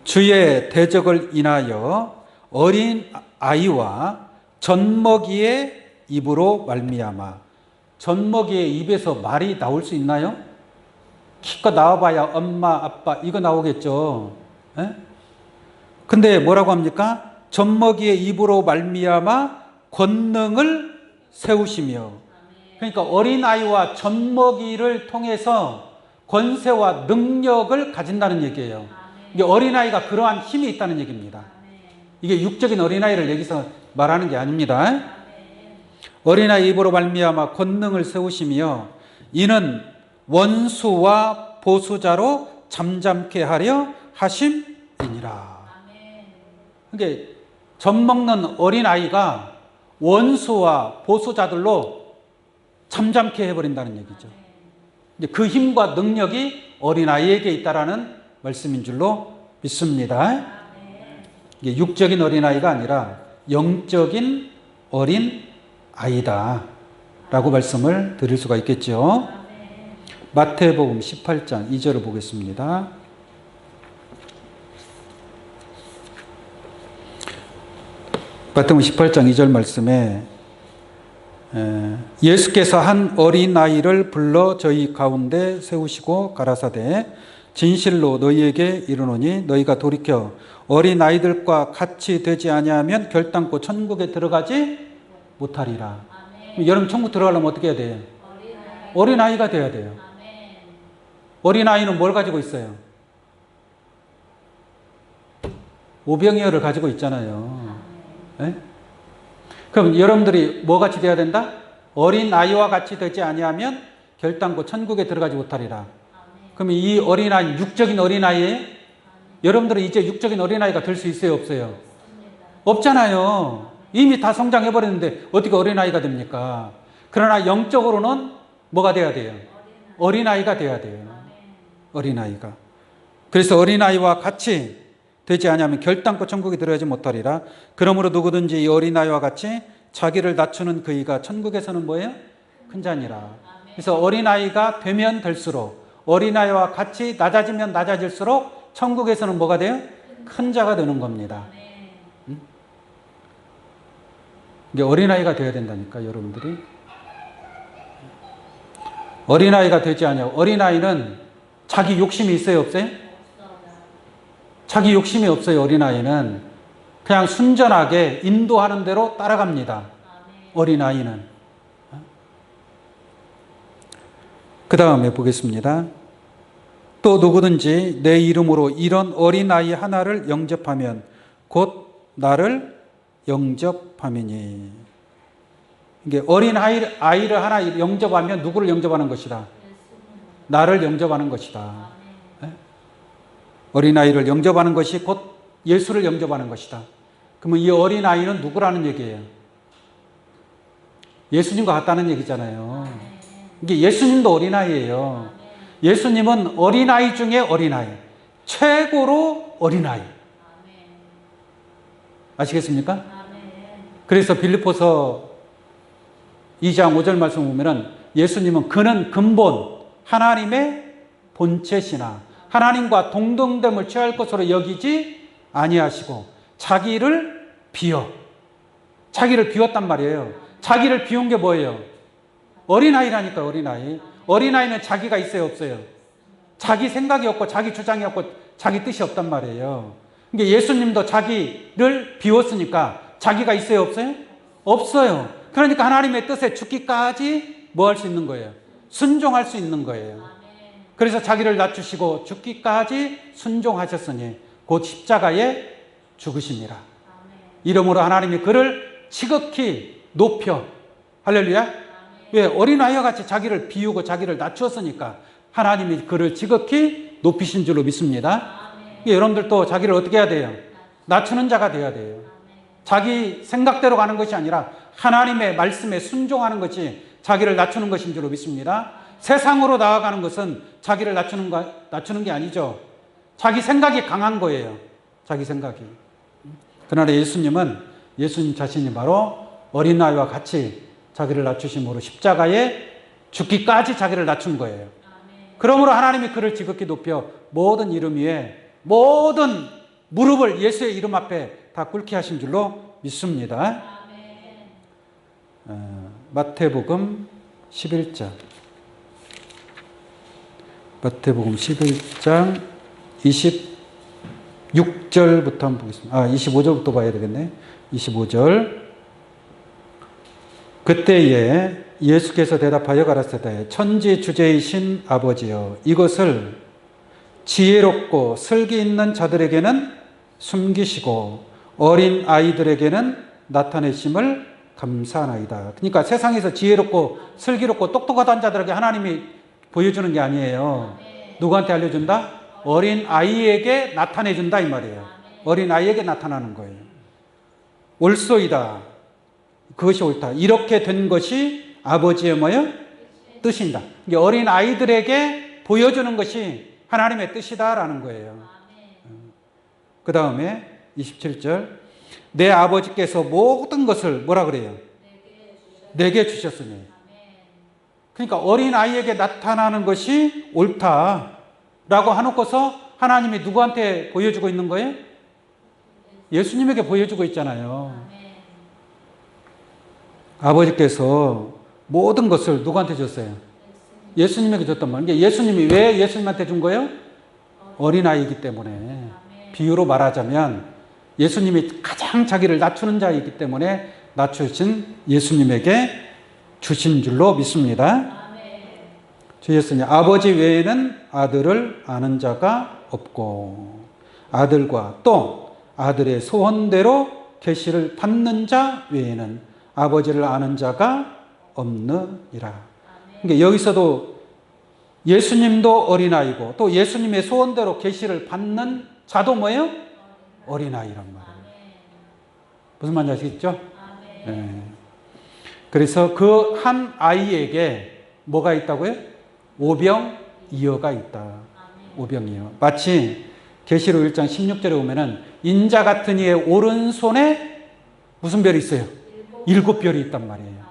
주의 대적을 인하여 어린 아이와 젖먹이의 입으로 말미암아. 젖먹이의 입에서 말이 나올 수 있나요? 기껏 나와봐야 엄마, 아빠 이거 나오겠죠. 에? 근데 뭐라고 합니까? 젖먹이의 입으로 말미암아 권능을 세우시며. 그러니까 어린아이와 젖먹이를 통해서 권세와 능력을 가진다는 얘기예요. 이게 어린아이가 그러한 힘이 있다는 얘기입니다. 이게 육적인 어린아이를 여기서 말하는 게 아닙니다. 어린아이 입으로 말미암아 권능을 세우시며 이는 원수와 보수자로 잠잠케 하려 하심이니라. 그러니까 젖먹는 어린아이가 원수와 보수자들로 잠잠케 해버린다는 얘기죠. 그 힘과 능력이 어린아이에게 있다라는 말씀인 줄로 믿습니다. 이게 육적인 어린아이가 아니라 영적인 어린아이다 라고 말씀을 드릴 수가 있겠죠. 마태복음 18장 2절을 보겠습니다. 마태복음 18장 2절 말씀에 예수께서 한 어린아이를 불러 저희 가운데 세우시고 가라사대 진실로 너희에게 이르노니 너희가 돌이켜 어린아이들과 같이 되지 아니하면 결단코 천국에 들어가지 못하리라. 여러분 천국 들어가려면 어떻게 해야 돼요? 어린아이가 돼야 돼요. 어린아이는 뭘 가지고 있어요? 오병이어를 가지고 있잖아요. 네? 그럼 여러분들이 뭐 같이 돼야 된다? 어린아이와 같이 되지 아니하면 결단코 천국에 들어가지 못하리라. 그럼 이 어린아이, 육적인 어린아이예요? 여러분들은 이제 육적인 어린아이가 될 수 있어요, 없어요? 없잖아요. 이미 다 성장해버렸는데 어떻게 어린아이가 됩니까? 그러나 영적으로는 뭐가 돼야 돼요? 어린아이가 돼야 돼요. 어린아이가. 그래서 어린아이와 같이 되지 아니하면 결단코 천국에 들어가지 못하리라. 그러므로 누구든지 이 어린아이와 같이 자기를 낮추는 그이가 천국에서는 뭐예요? 큰 자니라. 그래서 어린아이가 되면 될수록, 어린아이와 같이 낮아지면 낮아질수록 천국에서는 뭐가 돼요? 큰 자가 되는 겁니다. 이게 어린아이가 되어야 된다니까, 여러분들이. 어린아이가 되지 않냐고. 어린아이는 자기 욕심이 있어요, 없어요? 자기 욕심이 없어요, 어린아이는. 그냥 순전하게 인도하는 대로 따라갑니다. 어린아이는. 그 다음에 보겠습니다. 또 누구든지 내 이름으로 이런 어린아이 하나를 영접하면 곧 나를 영접함이니. 이게 어린아이를 하나 영접하면 누구를 영접하는 것이다? 나를 영접하는 것이다. 어린아이를 영접하는 것이 곧 예수를 영접하는 것이다. 그러면 이 어린아이는 누구라는 얘기예요? 예수님과 같다는 얘기잖아요. 이게 예수님도 어린아이예요. 예수님은 어린아이 중에 어린아이, 최고로 어린아이. 아시겠습니까? 그래서 빌립보서 2장 5절 말씀 보면은 예수님은 그는 근본 하나님의 본체시나 하나님과 동등됨을 취할 것으로 여기지 아니하시고 자기를 비웠단 말이에요. 자기를 비운 게 뭐예요? 어린아이라니까, 어린아이. 어린아이는 자기가 있어요, 없어요? 자기 생각이 없고 자기 주장이 없고 자기 뜻이 없단 말이에요. 그러니까 예수님도 자기를 비웠으니까 자기가 있어요, 없어요? 없어요. 그러니까 하나님의 뜻에 죽기까지 뭐 할 수 있는 거예요? 순종할 수 있는 거예요. 그래서 자기를 낮추시고 죽기까지 순종하셨으니 곧 십자가에 죽으시니라. 이러므로 하나님이 그를 지극히 높여. 할렐루야. 왜? 어린아이와 같이 자기를 비우고 자기를 낮추었으니까 하나님이 그를 지극히 높이신 줄로 믿습니다. 여러분들도 자기를 어떻게 해야 돼요? 낮추는 자가 돼야 돼요. 자기 생각대로 가는 것이 아니라 하나님의 말씀에 순종하는 것이 자기를 낮추는 것인 줄로 믿습니다. 세상으로 나아가는 것은 자기를 낮추는 게 아니죠. 자기 생각이 강한 거예요. 자기 생각이. 그러나 예수님 자신이 바로 어린아이와 같이 자기를 낮추심으로 십자가에 죽기까지 자기를 낮춘 거예요. 그러므로 하나님이 그를 지극히 높여 모든 이름 위에 모든 무릎을 예수의 이름 앞에 다 꿇게 하신 줄로 믿습니다. 마태복음 11장. 마태복음 11장 26절부터 한번 보겠습니다. 25절부터 봐야 되겠네. 25절. 그때에 예수께서 대답하여 가라사대 천지 주제이신 아버지여 이것을 지혜롭고 슬기 있는 자들에게는 숨기시고 어린 아이들에게는 나타내심을 감사하나이다. 그러니까 세상에서 지혜롭고 슬기롭고 똑똑하다는 자들에게 하나님이 보여주는 게 아니에요. 누구한테 알려준다? 어린 아이에게 나타내준다 이 말이에요. 어린 아이에게 나타나는 거예요. 옳소이다. 그것이 옳다. 이렇게 된 것이 아버지의 뭐예요? 뜻인다. 어린 아이들에게 보여주는 것이 하나님의 뜻이다라는 거예요. 그 다음에 27절. 내 아버지께서 모든 것을 뭐라 그래요? 내게 주셨으니. 그러니까 어린 아이에게 나타나는 것이 옳다라고 하놓고서 하나님이 누구한테 보여주고 있는 거예요? 예수님에게 보여주고 있잖아요. 아버지께서 모든 것을 누구한테 줬어요? 예수님에게 줬단 말이에요. 예수님이 왜 예수님한테 준 거예요? 어린아이이기 때문에. 비유로 말하자면 예수님이 가장 자기를 낮추는 자이기 때문에 낮추신 예수님에게 주신 줄로 믿습니다. 주 예수님, 아버지 외에는 아들을 아는 자가 없고 아들과 또 아들의 소원대로 계시를 받는 자 외에는 아버지를 아는 자가 없느니라. 그러니까 여기서도 예수님도 어린아이고 또 예수님의 소원대로 계시를 받는 자도 뭐예요? 어린아이란 말이에요. 무슨 말인지 아시겠죠? 네. 그래서 그 한 아이에게 뭐가 있다고요? 오병이어가 있다. 오병이어. 마치 계시록 1장 16절에 보면은 인자 같은 이의 오른손에 무슨 별이 있어요? 7별이 있단 말이에요.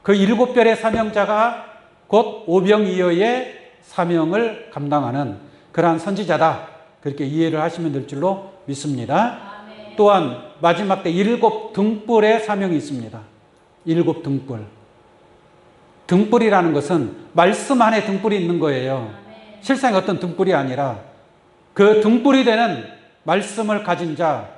그 7별의 사명자가 곧 오병이어의 사명을 감당하는 그러한 선지자다. 그렇게 이해를 하시면 될 줄로 믿습니다. 또한 마지막 때 7 등불의 사명이 있습니다. 7 등불. 등불이라는 것은 말씀 안에 등불이 있는 거예요. 실상의 어떤 등불이 아니라 그 등불이 되는 말씀을 가진 자,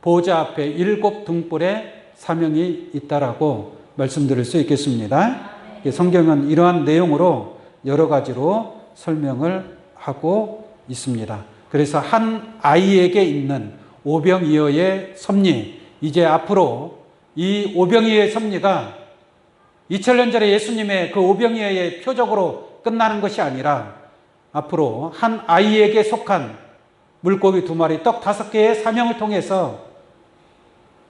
보좌 앞에 7 등불의 사명이 있다라고 말씀드릴 수 있겠습니다. 성경은 이러한 내용으로 여러 가지로 설명을 하고 있습니다. 그래서 한 아이에게 있는 오병이어의 섭리, 이제 앞으로 이 오병이어의 섭리가 2000년 전에 예수님의 그 오병이어의 표적으로 끝나는 것이 아니라 앞으로 한 아이에게 속한 물고기 2마리, 떡 5개의 사명을 통해서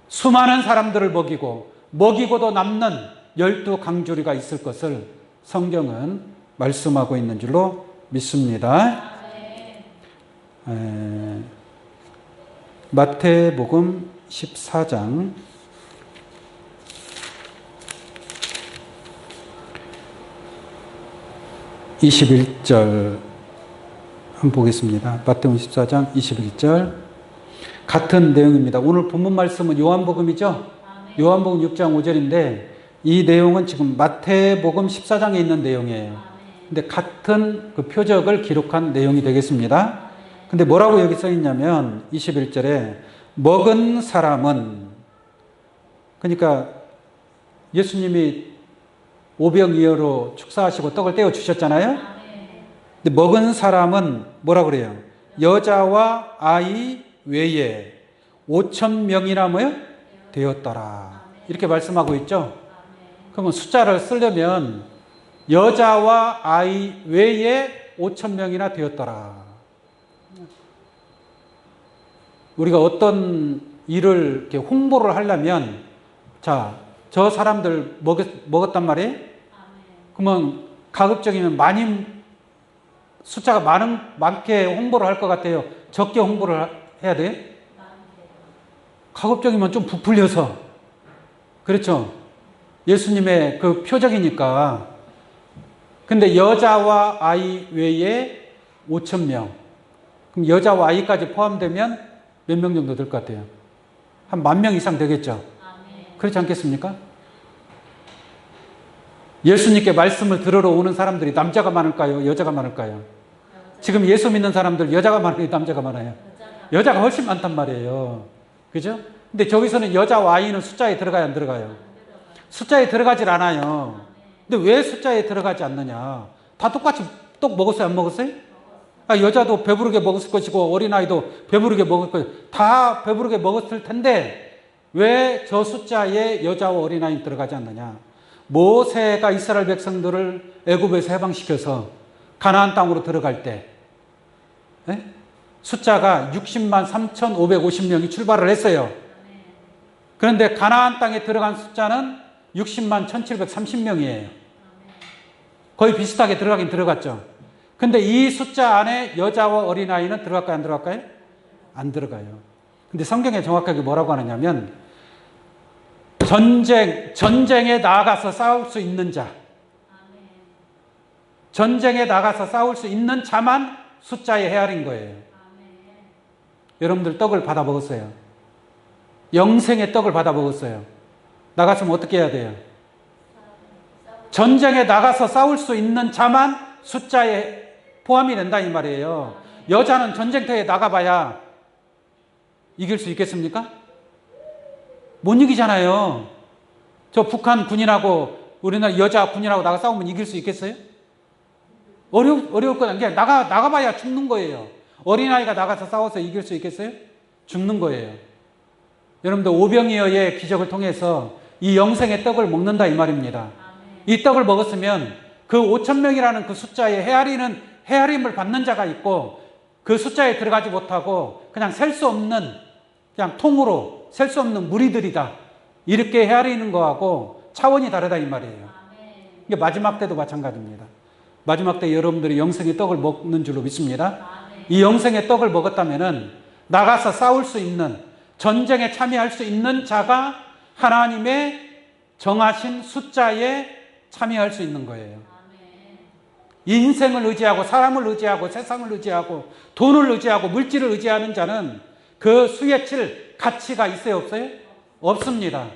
수많은 사람들을 먹이고도 남는 12강주리가 있을 것을 성경은 말씀하고 있는 줄로 믿습니다. 마태복음 14장 21절 한번 보겠습니다. 마태복음 14장 21절 같은 내용입니다. 오늘 본문 말씀은 요한복음이죠. 요한복음 6장 5절인데 이 내용은 지금 마태복음 14장에 있는 내용이에요. 근데 같은 그 표적을 기록한 내용이 되겠습니다. 근데 뭐라고 여기 써 있냐면 21절에 먹은 사람은, 그러니까 예수님이 오병이어로 축사하시고 떡을 떼어 주셨잖아요. 근데 먹은 사람은 뭐라 그래요? 여자와 아이 외에 5,000명이나 뭐요? 되었더라. 이렇게 말씀하고 있죠. 그러면 숫자를 쓰려면 여자와 아이 외에 5,000명이나 되었더라. 우리가 어떤 일을 이렇게 홍보를 하려면, 자, 저 사람들 먹었단 말이에요? 그러면 가급적이면 숫자가 많게 홍보를 할 것 같아요? 적게 홍보를 해야 돼요? 가급적이면 좀 부풀려서. 그렇죠? 예수님의 그 표적이니까. 근데 여자와 아이 외에 5,000명. 그럼 여자와 아이까지 포함되면 몇 명 정도 될 것 같아요? 한 10,000명 이상 되겠죠? 그렇지 않겠습니까? 예수님께 말씀을 들으러 오는 사람들이 남자가 많을까요? 여자가 많을까요? 지금 예수 믿는 사람들 여자가 많아요? 남자가 많아요? 여자가 훨씬 많단 말이에요. 그죠? 근데 저기서는 여자와 아이는 숫자에 들어가요, 안 들어가요? 숫자에 들어가질 않아요. 근데 왜 숫자에 들어가지 않느냐? 다 똑같이 떡 먹었어요, 안 먹었어요? 여자도 배부르게 먹었을 것이고 어린아이도 배부르게 먹을 것이고 다 배부르게 먹었을 텐데 왜 저 숫자에 여자와 어린아이는 들어가지 않느냐? 모세가 이스라엘 백성들을 애굽에서 해방시켜서 가나안 땅으로 들어갈 때 숫자가 60만 3,550명이 출발을 했어요. 그런데 가나안 땅에 들어간 숫자는 60만 1,730명이에요. 거의 비슷하게 들어가긴 들어갔죠. 근데 이 숫자 안에 여자와 어린아이는 들어갈까요? 안 들어갈까요? 안 들어가요. 근데 성경에 정확하게 뭐라고 하느냐면 전쟁에 나가서 싸울 수 있는 자, 전쟁에 나가서 싸울 수 있는 자만 숫자에 헤아린 거예요. 여러분들 떡을 받아 먹었어요. 영생의 떡을 받아 먹었어요. 나갔으면 어떻게 해야 돼요? 전쟁에 나가서 싸울 수 있는 자만 숫자에 포함이 된다 이 말이에요. 여자는 전쟁터에 나가봐야 이길 수 있겠습니까? 못 이기잖아요. 저 북한 군인하고 우리나라 여자 군인하고 나가 싸우면 이길 수 있겠어요? 어려울 거다. 그냥 나가봐야 죽는 거예요. 어린아이가 나가서 싸워서 이길 수 있겠어요? 죽는 거예요. 여러분들 오병이어의 기적을 통해서 이 영생의 떡을 먹는다 이 말입니다. 이 떡을 먹었으면 그 5,000명이라는 그 숫자에 헤아림을 받는 자가 있고 그 숫자에 들어가지 못하고 그냥 셀 수 없는 그냥 통으로 셀 수 없는 무리들이다. 이렇게 헤아리는 거하고 차원이 다르다 이 말이에요. 이게 마지막 때도 마찬가지입니다. 마지막 때 여러분들이 영생의 떡을 먹는 줄로 믿습니다. 이 영생의 떡을 먹었다면은 나가서 싸울 수 있는 전쟁에 참여할 수 있는 자가 하나님의 정하신 숫자에 참여할 수 있는 거예요. 인생을 의지하고 사람을 의지하고 세상을 의지하고 돈을 의지하고 물질을 의지하는 자는 그 수에 칠 가치가 있어요 없어요? 없습니다.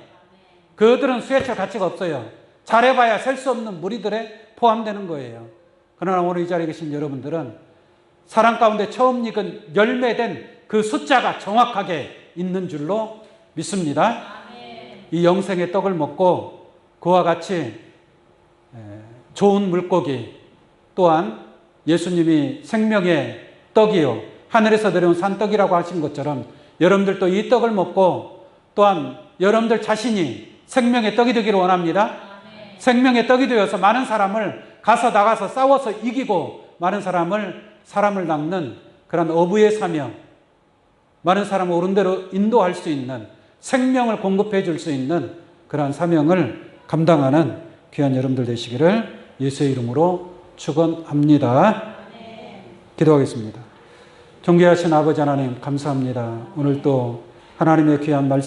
그들은 수에 칠 가치가 없어요. 잘해봐야 셀 수 없는 무리들에 포함되는 거예요. 그러나 오늘 이 자리에 계신 여러분들은 사랑 가운데 처음 익은 열매된 그 숫자가 정확하게 있는 줄로 믿습니다. 이 영생의 떡을 먹고 그와 같이 좋은 물고기 또한 예수님이 생명의 떡이요 하늘에서 내려온 산떡이라고 하신 것처럼 여러분들도 이 떡을 먹고 또한 여러분들 자신이 생명의 떡이 되기를 원합니다. 생명의 떡이 되어서 많은 사람을 나가서 싸워서 이기고 많은 사람을 낚는 그런 어부의 사명, 많은 사람을 옳은 대로 인도할 수 있는 생명을 공급해 줄 수 있는 그러한 사명을 감당하는 귀한 여러분들 되시기를 예수의 이름으로 축원합니다. 기도하겠습니다. 존귀하신 아버지 하나님 감사합니다. 오늘 또 하나님의 귀한 말씀